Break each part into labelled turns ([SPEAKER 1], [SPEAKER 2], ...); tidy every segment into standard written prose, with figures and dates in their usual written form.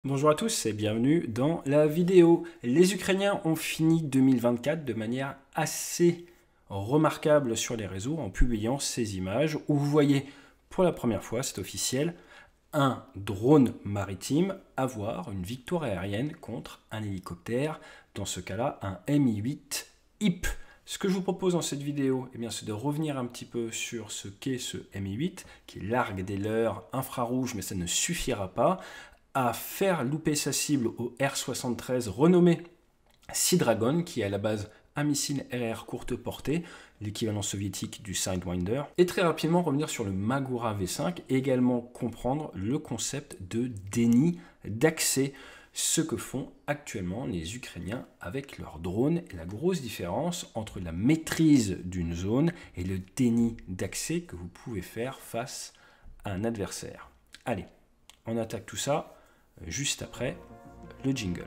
[SPEAKER 1] Bonjour à tous et bienvenue dans la vidéo. Les Ukrainiens ont fini 2024 de manière assez remarquable sur les réseaux en publiant ces images où vous voyez pour la première fois, c'est officiel, un drone maritime avoir une victoire aérienne contre un hélicoptère, dans ce cas-là un Mi-8 IP. Ce que je vous propose dans cette vidéo, c'est de revenir un petit peu sur ce qu'est ce Mi-8, qui largue des leurres infrarouges, mais ça ne suffira pas à faire louper sa cible au R-73 renommé Sea Dragon, qui est à la base un missile RR courte portée, l'équivalent soviétique du Sidewinder, et très rapidement revenir sur le Magura V5 et également comprendre le concept de déni d'accès, ce que font actuellement les Ukrainiens avec leurs drones et la grosse différence entre la maîtrise d'une zone et le déni d'accès que vous pouvez faire face à un adversaire. Allez, on attaque tout ça juste après le jingle.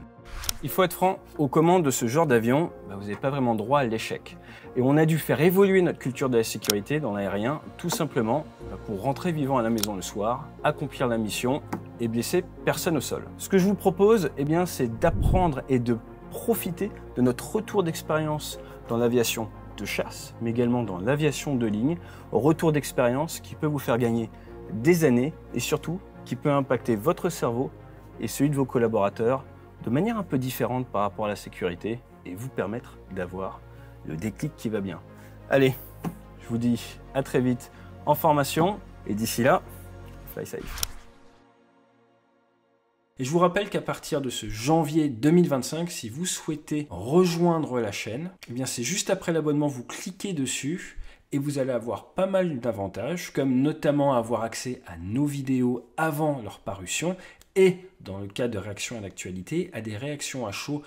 [SPEAKER 1] Il faut être franc, aux commandes de ce genre d'avion, vous n'avez pas vraiment droit à l'échec. Et on a dû faire évoluer notre culture de la sécurité dans l'aérien, tout simplement pour rentrer vivant à la maison le soir, accomplir la mission et blesser personne au sol. Ce que je vous propose, c'est d'apprendre et de profiter de notre retour d'expérience dans l'aviation de chasse, mais également dans l'aviation de ligne, retour d'expérience qui peut vous faire gagner des années et surtout qui peut impacter votre cerveau et celui de vos collaborateurs de manière un peu différente par rapport à la sécurité et vous permettre d'avoir le déclic qui va bien. Allez, je vous dis à très vite en formation et d'ici là, fly safe. Et je vous rappelle qu'à partir de ce janvier 2025, si vous souhaitez rejoindre la chaîne, c'est juste après l'abonnement, vous cliquez dessus et vous allez avoir pas mal d'avantages, comme notamment avoir accès à nos vidéos avant leur parution et, dans le cas de réaction à l'actualité, à des réactions à chaud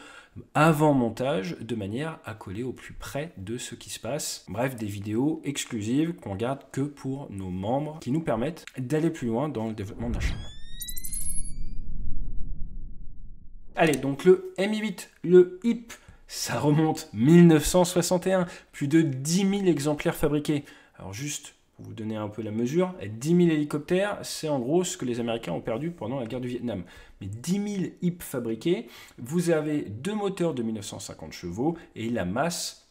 [SPEAKER 1] avant montage, de manière à coller au plus près de ce qui se passe. Bref, des vidéos exclusives qu'on garde que pour nos membres, qui nous permettent d'aller plus loin dans le développement de la chaîne. Allez, donc le Mi-8, le IP, ça remonte 1961, plus de 10 000 exemplaires fabriqués. Alors juste pour vous donner un peu la mesure, 10 000 hélicoptères, c'est en gros ce que les Américains ont perdu pendant la guerre du Vietnam. Mais 10 000 IP fabriqués, vous avez deux moteurs de 1950 chevaux et la masse,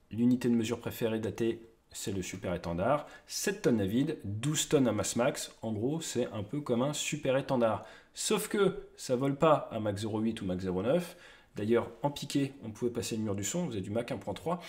[SPEAKER 1] l'unité de mesure préférée datée, c'est le super étendard, 7 tonnes à vide, 12 tonnes à masse max, en gros c'est un peu comme un super étendard. Sauf que ça vole pas à Mach 0,8 ou Mach 0,9. D'ailleurs, en piqué, on pouvait passer le mur du son, vous avez du Mach 1.3.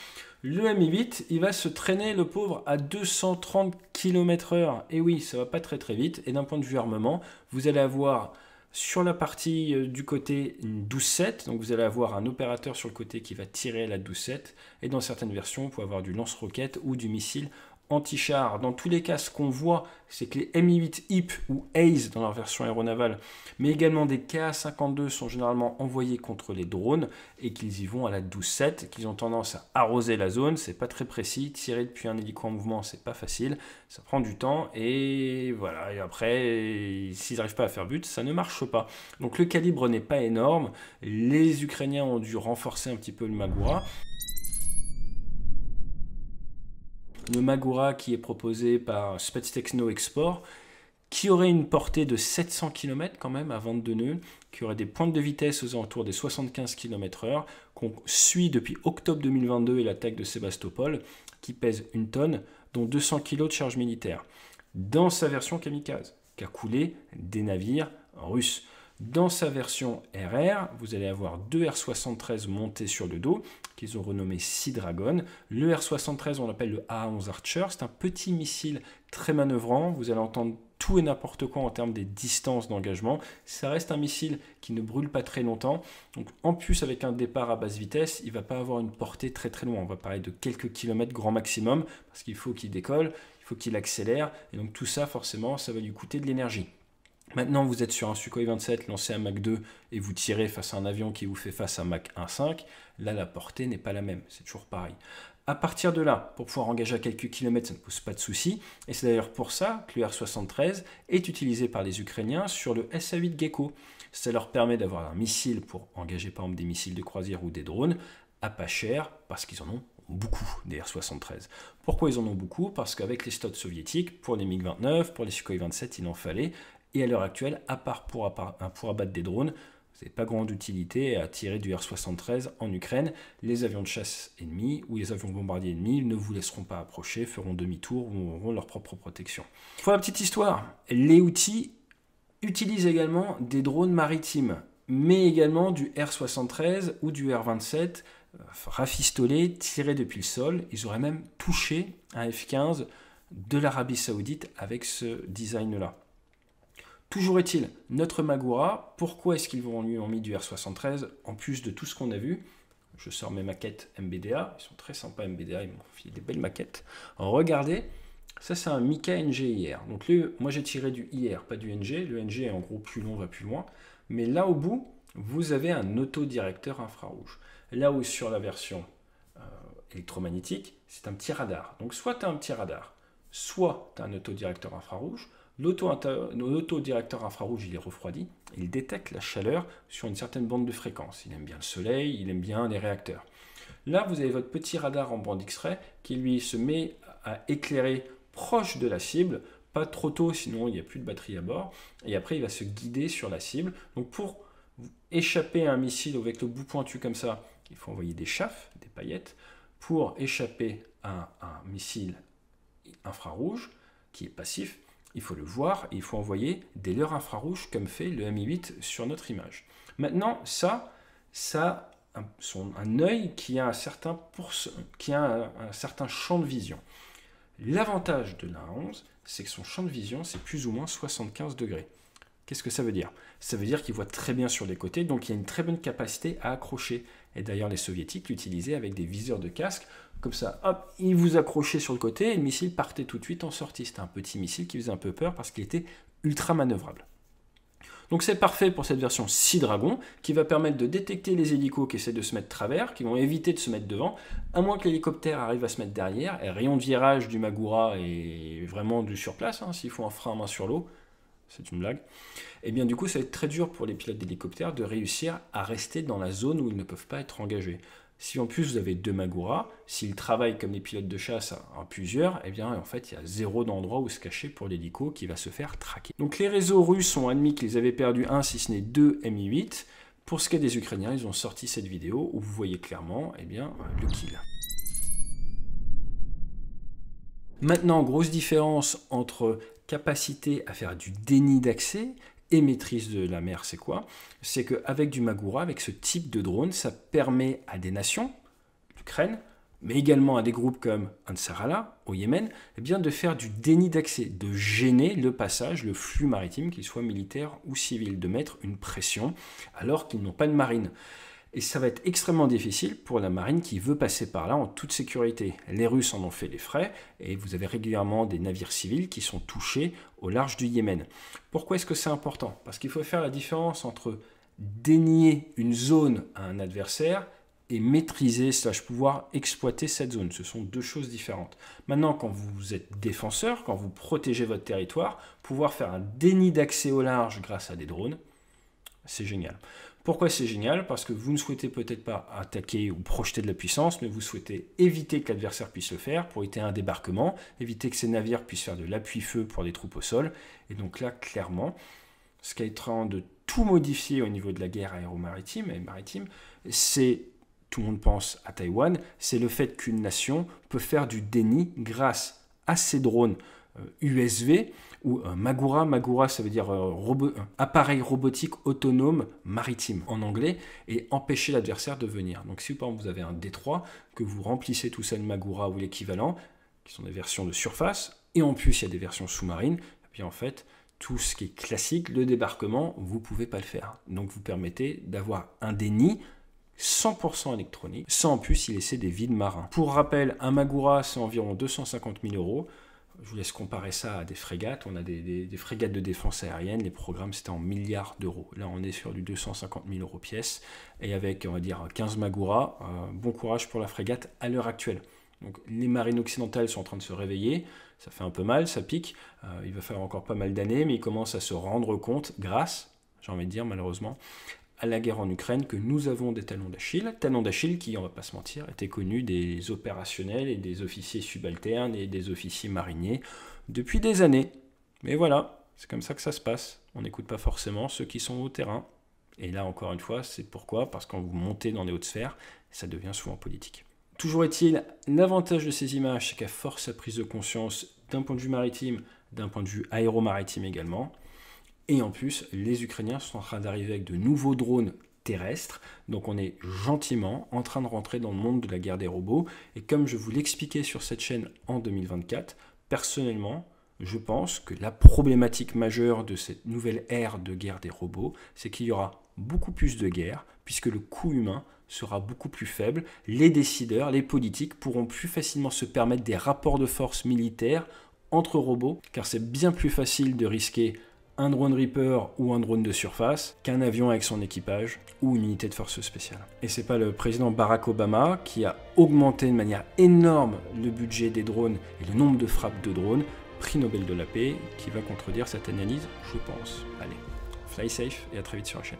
[SPEAKER 1] Le Mi-8, il va se traîner, le pauvre, à 230 km/h. Et oui, ça va pas très très vite. Et d'un point de vue armement, vous allez avoir sur la partie du côté une 12-7. Donc vous allez avoir un opérateur sur le côté qui va tirer à la 12-7. Et dans certaines versions, vous pouvez avoir du lance-roquette ou du missile anti-char. Dans tous les cas, ce qu'on voit, c'est que les Mi-8 IP ou ACE dans leur version aéronavale, mais également des Ka-52 sont généralement envoyés contre les drones et qu'ils y vont à la 12-7, qu'ils ont tendance à arroser la zone. C'est pas très précis. Tirer depuis un hélico en mouvement, c'est pas facile. Ça prend du temps et voilà. Et après, s'ils n'arrivent pas à faire but, ça ne marche pas. Donc le calibre n'est pas énorme. Les Ukrainiens ont dû renforcer un petit peu le Magura. Le Magura qui est proposé par Spetstechno Export, qui aurait une portée de 700 km quand même à 22 nœuds, qui aurait des pointes de vitesse aux alentours des 75 km/h, qu'on suit depuis octobre 2022 et l'attaque de Sébastopol, qui pèse 1 tonne, dont 200 kg de charge militaire, dans sa version kamikaze, qui a coulé des navires russes. Dans sa version RR, vous allez avoir deux R-73 montés sur le dos, qu'ils ont renommé Sea Dragon. Le R-73, on l'appelle le A-11 Archer. C'est un petit missile très manœuvrant. Vous allez entendre tout et n'importe quoi en termes des distances d'engagement. Ça reste un missile qui ne brûle pas très longtemps. Donc, en plus, avec un départ à basse vitesse, il ne va pas avoir une portée très très loin. On va parler de quelques kilomètres grand maximum, parce qu'il faut qu'il décolle, il faut qu'il accélère. Et donc tout ça, forcément, ça va lui coûter de l'énergie. Maintenant, vous êtes sur un Sukhoi 27 lancé à Mach 2 et vous tirez face à un avion qui vous fait face à Mach 1.5. Là, la portée n'est pas la même. C'est toujours pareil. À partir de là, pour pouvoir engager à quelques kilomètres, ça ne pose pas de souci. Et c'est d'ailleurs pour ça que le R-73 est utilisé par les Ukrainiens sur le SA-8 Gecko. Ça leur permet d'avoir un missile pour engager par exemple des missiles de croisière ou des drones à pas cher parce qu'ils en ont beaucoup des R-73. Pourquoi ils en ont beaucoup? Parce qu'avec les stocks soviétiques, pour les MiG-29, pour les Sukhoi 27, il en fallait. Et à l'heure actuelle, à part pour abattre des drones, vous n'avez pas grande utilité à tirer du R-73 en Ukraine. Les avions de chasse ennemis ou les avions bombardiers ennemis ne vous laisseront pas approcher, feront demi-tour ou auront leur propre protection. Pour la petite histoire, les Houthis utilisent également des drones maritimes, mais également du R-73 ou du R-27 rafistolés, tirés depuis le sol. Ils auraient même touché un F-15 de l'Arabie Saoudite avec ce design-là. Toujours est-il, notre Magura, pourquoi est-ce qu'ils lui ont mis du R73 en plus de tout ce qu'on a vu? Je sors mes maquettes MBDA, ils sont très sympas MBDA, ils m'ont fait des belles maquettes. Regardez, ça c'est un Mica NG IR. Donc moi j'ai tiré du IR, pas du NG. Le NG est en gros plus long, va plus loin. Mais là au bout, vous avez un autodirecteur infrarouge. Là où sur la version électromagnétique, c'est un petit radar. Donc soit tu as un petit radar, soit tu as un autodirecteur infrarouge. L'autodirecteur infrarouge, il est refroidi, il détecte la chaleur sur une certaine bande de fréquence. Il aime bien le soleil, il aime bien les réacteurs. Là, vous avez votre petit radar en bande X-ray qui lui se met à éclairer proche de la cible, pas trop tôt, sinon il n'y a plus de batterie à bord. Et après, il va se guider sur la cible. Donc pour échapper à un missile avec le bout pointu comme ça, il faut envoyer des chaffes, des paillettes. Pour échapper à un missile infrarouge qui est passif, il faut le voir et il faut envoyer des leurres infrarouges comme fait le Mi-8 sur notre image. Maintenant, ça a un œil qui a un certain champ de vision. L'avantage de l'A11, c'est que son champ de vision, c'est plus ou moins 75 degrés. Qu'est-ce que ça veut dire? Ça veut dire qu'il voit très bien sur les côtés, donc il y a une très bonne capacité à accrocher. Et d'ailleurs, les soviétiques l'utilisaient avec des viseurs de casque. Comme ça, hop, il vous accrochait sur le côté et le missile partait tout de suite en sortie. C'était un petit missile qui faisait un peu peur parce qu'il était ultra manœuvrable. Donc c'est parfait pour cette version Sea Dragon qui va permettre de détecter les hélicos qui essaient de se mettre travers, qui vont éviter de se mettre devant, à moins que l'hélicoptère arrive à se mettre derrière. Et rayon de virage du Magura est vraiment du surplace, hein, s'il faut un frein à main sur l'eau. C'est une blague. Et bien du coup, ça va être très dur pour les pilotes d'hélicoptère de réussir à rester dans la zone où ils ne peuvent pas être engagés. Si en plus vous avez deux Magura, s'ils travaillent comme les pilotes de chasse à plusieurs, eh bien en fait il y a zéro d'endroit où se cacher pour l'hélico qui va se faire traquer. Donc les réseaux russes ont admis qu'ils avaient perdu un, si ce n'est deux Mi-8. Pour ce qui est des Ukrainiens, ils ont sorti cette vidéo où vous voyez clairement eh bien, le kill. Maintenant, grosse différence entre capacité à faire du déni d'accès et maîtrise de la mer, c'est quoi? C'est qu'avec du Magura, avec ce type de drone, ça permet à des nations, l'Ukraine, mais également à des groupes comme Ansar Allah, au Yémen, eh bien de faire du déni d'accès, de gêner le passage, le flux maritime, qu'il soit militaire ou civil, de mettre une pression alors qu'ils n'ont pas de marine. Et ça va être extrêmement difficile pour la marine qui veut passer par là en toute sécurité. Les Russes en ont fait les frais et vous avez régulièrement des navires civils qui sont touchés au large du Yémen. Pourquoi est-ce que c'est important? Parce qu'il faut faire la différence entre dénier une zone à un adversaire et maîtriser, pouvoir exploiter cette zone. Ce sont deux choses différentes. Maintenant, quand vous êtes défenseur, quand vous protégez votre territoire, pouvoir faire un déni d'accès au large grâce à des drones, c'est génial. Pourquoi c'est génial? Parce que vous ne souhaitez peut-être pas attaquer ou projeter de la puissance, mais vous souhaitez éviter que l'adversaire puisse le faire pour éviter un débarquement, éviter que ces navires puissent faire de l'appui-feu pour des troupes au sol. Et donc là, clairement, ce qui est en train de tout modifier au niveau de la guerre aéromaritime et maritime, c'est, tout le monde pense à Taïwan, c'est le fait qu'une nation peut faire du déni grâce à ces drones USV ou Magura. Magura, ça veut dire appareil robotique autonome maritime en anglais, et empêcher l'adversaire de venir. Donc si par exemple vous avez un détroit, que vous remplissez tout ça de Magura ou l'équivalent, qui sont des versions de surface, et en plus il y a des versions sous-marines, et puis en fait tout ce qui est classique, le débarquement, vous ne pouvez pas le faire. Donc vous permettez d'avoir un déni 100% électronique, sans en plus y laisser des vides marins. Pour rappel, un Magura, c'est environ 250 000 €. Je vous laisse comparer ça à des frégates. On a des frégates de défense aérienne. Les programmes, c'était en milliards d'euros. Là, on est sur du 250 000 € pièce. Et avec, on va dire, 15 Magura, bon courage pour la frégate à l'heure actuelle. Donc, les marines occidentales sont en train de se réveiller. Ça fait un peu mal, ça pique. Il va falloir encore pas mal d'années, mais ils commencent à se rendre compte, grâce, j'ai envie de dire malheureusement, à la guerre en Ukraine, que nous avons des talons d'Achille. Talons d'Achille qui, on ne va pas se mentir, étaient connus des opérationnels et des officiers subalternes et des officiers mariniers depuis des années. Mais voilà, C'est comme ça que ça se passe. On n'écoute pas forcément ceux qui sont au terrain. Et là, encore une fois, c'est pourquoi? Parce que quand vous montez dans les hautes sphères, ça devient souvent politique. Toujours est-il, l'avantage de ces images, c'est qu'elles forcent la prise de conscience d'un point de vue maritime, d'un point de vue aéromaritime également. Et en plus, les Ukrainiens sont en train d'arriver avec de nouveaux drones terrestres. Donc on est gentiment en train de rentrer dans le monde de la guerre des robots. Et comme je vous l'expliquais sur cette chaîne en 2024, personnellement, je pense que la problématique majeure de cette nouvelle ère de guerre des robots, c'est qu'il y aura beaucoup plus de guerres, puisque le coût humain sera beaucoup plus faible. Les décideurs, les politiques pourront plus facilement se permettre des rapports de force militaires entre robots, car c'est bien plus facile de risquer un drone Reaper ou un drone de surface qu'un avion avec son équipage ou une unité de force spéciale. Et c'est pas le président Barack Obama qui a augmenté de manière énorme le budget des drones et le nombre de frappes de drones, prix Nobel de la paix, qui va contredire cette analyse, je pense. Allez, fly safe et à très vite sur la chaîne.